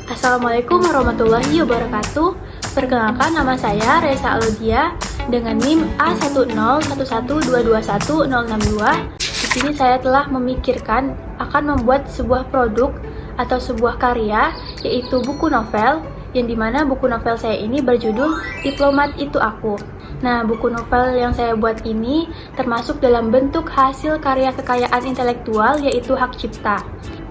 Assalamualaikum warahmatullahi wabarakatuh. Perkenalkan, nama saya Reza Alodia dengan NIM A10112210062. Di sini saya telah memikirkan akan membuat sebuah produk atau sebuah karya, yaitu buku novel, yang dimana buku novel saya ini berjudul Diplomat Itu Aku. Nah, buku novel yang saya buat ini termasuk dalam bentuk hasil karya kekayaan intelektual, yaitu hak cipta.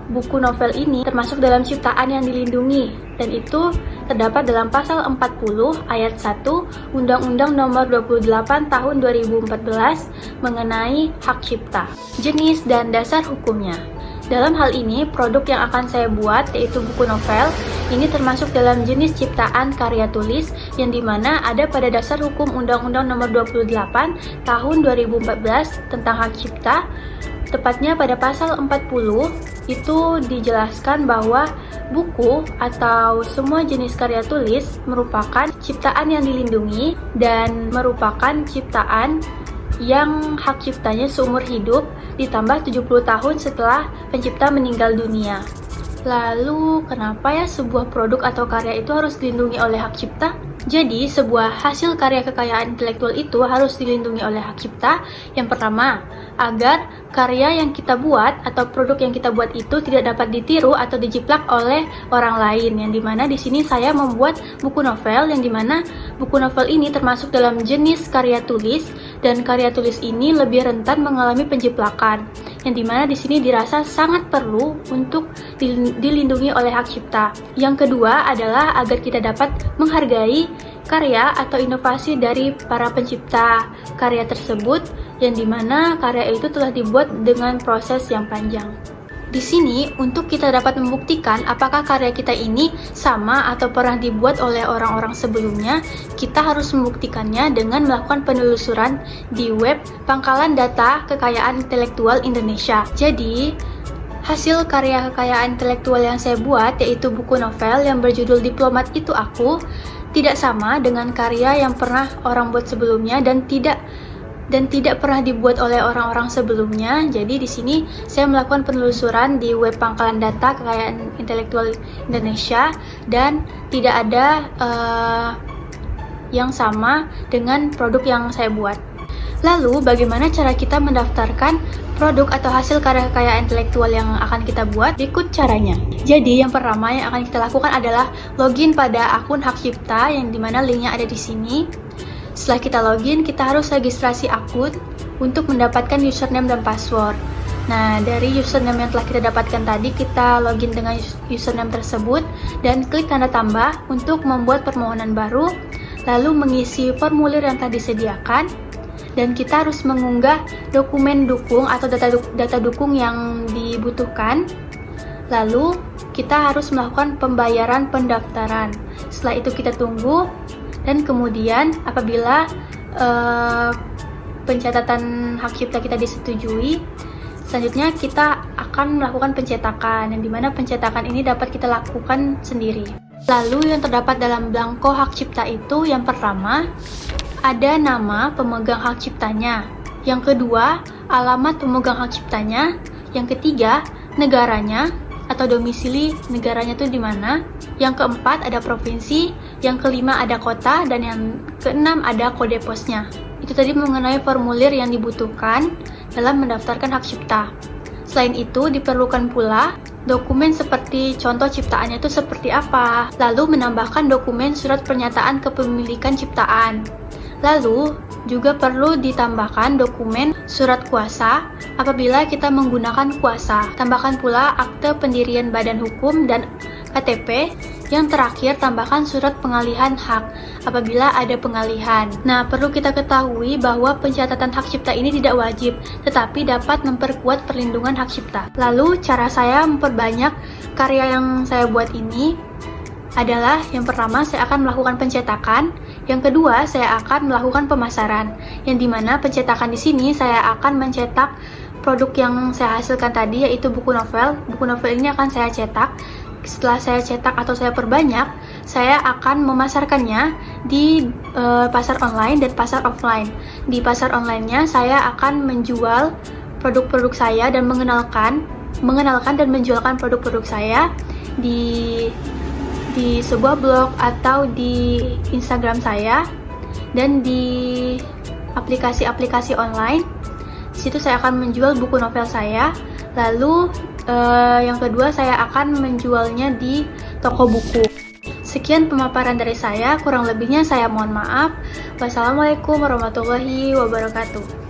Buku novel ini termasuk dalam ciptaan yang dilindungi, dan itu terdapat dalam pasal 40 ayat 1 Undang-Undang Nomor 28 Tahun 2014 mengenai hak cipta, jenis dan dasar hukumnya. Dalam hal ini, produk yang akan saya buat, yaitu buku novel, ini termasuk dalam jenis ciptaan karya tulis yang dimana ada pada dasar hukum Undang-Undang Nomor 28 Tahun 2014 tentang hak cipta. Tepatnya pada pasal 40 itu dijelaskan bahwa buku atau semua jenis karya tulis merupakan ciptaan yang dilindungi dan merupakan ciptaan yang hak ciptanya seumur hidup ditambah 70 tahun setelah pencipta meninggal dunia. Lalu, kenapa ya sebuah produk atau karya itu harus dilindungi oleh hak cipta? Jadi, sebuah hasil karya kekayaan intelektual itu harus dilindungi oleh hak cipta. Yang pertama, agar karya yang kita buat atau produk yang kita buat itu tidak dapat ditiru atau dijiplak oleh orang lain. Yang dimana di sini saya membuat buku novel, yang dimana buku novel ini termasuk dalam jenis karya tulis, dan karya tulis ini lebih rentan mengalami penjiplakan. Yang dimana di sini dirasa sangat perlu untuk dilindungi oleh hak cipta. Yang kedua adalah agar kita dapat menghargai karya atau inovasi dari para pencipta karya tersebut, yang dimana karya itu telah dibuat dengan proses yang panjang. Di sini, untuk kita dapat membuktikan apakah karya kita ini sama atau pernah dibuat oleh orang-orang sebelumnya, kita harus membuktikannya dengan melakukan penelusuran di web Pangkalan Data Kekayaan Intelektual Indonesia. Jadi, hasil karya kekayaan intelektual yang saya buat, yaitu buku novel yang berjudul Diplomat Itu Aku, tidak sama dengan karya yang pernah orang buat sebelumnya dan tidak pernah dibuat oleh orang-orang sebelumnya. Jadi di sini saya melakukan penelusuran di web Pangkalan Data Kekayaan Intelektual Indonesia dan tidak ada yang sama dengan produk yang saya buat. Lalu, bagaimana cara kita mendaftarkan produk atau hasil karya kekayaan intelektual yang akan kita buat? Berikut caranya. Jadi, yang pertama yang akan kita lakukan adalah login pada akun hak cipta, yang dimana linknya ada di sini. Setelah kita login, kita harus registrasi akun untuk mendapatkan username dan password. Nah, dari username yang telah kita dapatkan tadi, kita login dengan username tersebut dan klik tanda tambah untuk membuat permohonan baru, lalu mengisi formulir yang telah disediakan, dan kita harus mengunggah dokumen dukung atau data dukung yang dibutuhkan. Lalu, kita harus melakukan pembayaran pendaftaran. Setelah itu kita tunggu, dan kemudian apabila pencatatan hak cipta kita disetujui, selanjutnya kita akan melakukan pencetakan, yang dimana pencetakan ini dapat kita lakukan sendiri. Lalu yang terdapat dalam belangko hak cipta itu, yang pertama ada nama pemegang hak ciptanya, yang kedua alamat pemegang hak ciptanya, yang ketiga negaranya atau domisili negaranya itu di mana, yang keempat ada provinsi, yang kelima ada kota, dan yang keenam ada kode posnya. Itu tadi mengenai formulir yang dibutuhkan dalam mendaftarkan hak cipta. Selain itu, diperlukan pula dokumen seperti contoh ciptaannya itu seperti apa, lalu menambahkan dokumen surat pernyataan kepemilikan ciptaan. Lalu, juga perlu ditambahkan dokumen surat kuasa apabila kita menggunakan kuasa. Tambahkan pula akte pendirian badan hukum dan KTP. Yang terakhir, tambahkan surat pengalihan hak apabila ada pengalihan. Nah, perlu kita ketahui bahwa pencatatan hak cipta ini tidak wajib, tetapi dapat memperkuat perlindungan hak cipta. Lalu, cara saya memperbanyak karya yang saya buat ini adalah, yang pertama saya akan melakukan pencetakan, yang kedua saya akan melakukan pemasaran, yang dimana pencetakan di sini saya akan mencetak produk yang saya hasilkan tadi, yaitu buku novel. Buku novel ini akan saya cetak. Setelah saya cetak atau saya perbanyak, saya akan memasarkannya di pasar online dan pasar offline. Di pasar online-nya saya akan menjual produk-produk saya dan mengenalkan dan menjualkan produk-produk saya di di sebuah blog atau di Instagram saya dan di aplikasi-aplikasi online. Di situ saya akan menjual buku novel saya. Lalu yang kedua, saya akan menjualnya di toko buku. Sekian pemaparan dari saya, kurang lebihnya saya mohon maaf. Wassalamualaikum warahmatullahi wabarakatuh.